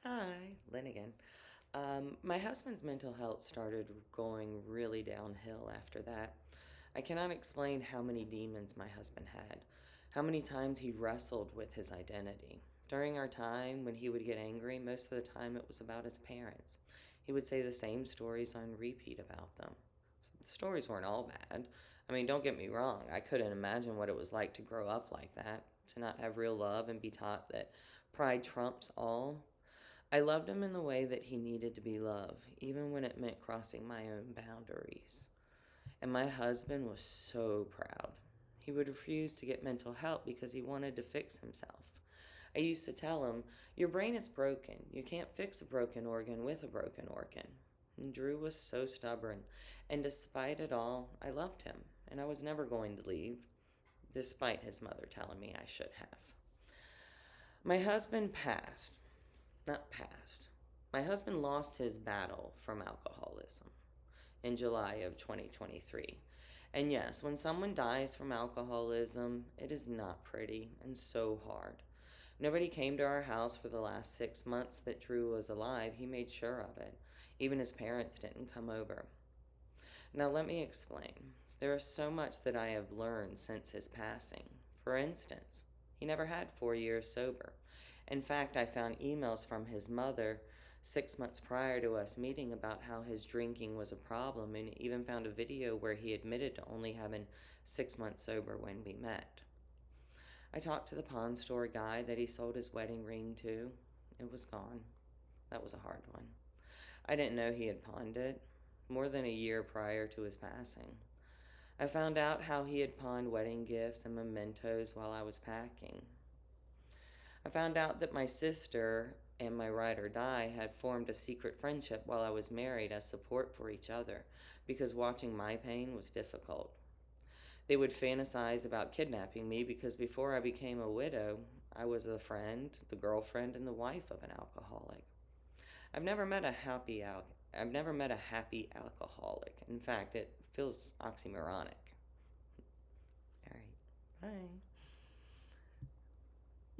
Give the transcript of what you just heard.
Hi, Lynn again. My husband's mental health started going really downhill after that. I cannot explain how many demons my husband had, how many times he wrestled with his identity. During our time, when he would get angry, most of the time it was about his parents. He would say the same stories on repeat about them. So the stories weren't all bad. I mean, don't get me wrong, I couldn't imagine what it was like to grow up like that, to not have real love and be taught that pride trumps all. I loved him in the way that he needed to be loved, even when it meant crossing my own boundaries. And my husband was so proud. He would refuse to get mental help because he wanted to fix himself. I used to tell him, "Your brain is broken. You can't fix a broken organ with a broken organ." And Drew was so stubborn, and despite it all, I loved him, and I was never going to leave, despite his mother telling me I should have. My husband passed. Not passed. My husband lost his battle from alcoholism in July of 2023. And yes, when someone dies from alcoholism, it is not pretty and so hard. Nobody came to our house for the last 6 months that Drew was alive. He made sure of it. Even his parents didn't come over. Now, let me explain. There is so much that I have learned since his passing. For instance, he never had 4 years sober. In fact, I found emails from his mother 6 months prior to us meeting about how his drinking was a problem, and even found a video where he admitted to only having 6 months sober when we met. I talked to the pawn store guy that he sold his wedding ring to. It was gone. That was a hard one. I didn't know he had pawned it more than a year prior to his passing. I found out how he had pawned wedding gifts and mementos while I was packing. I found out that my sister and my ride or die had formed a secret friendship while I was married as support for each other because watching my pain was difficult. They would fantasize about kidnapping me because before I became a widow, I was the friend, the girlfriend, and the wife of an alcoholic. I've never met a happy I've never met a happy alcoholic. In fact, it feels oxymoronic. All right. Bye.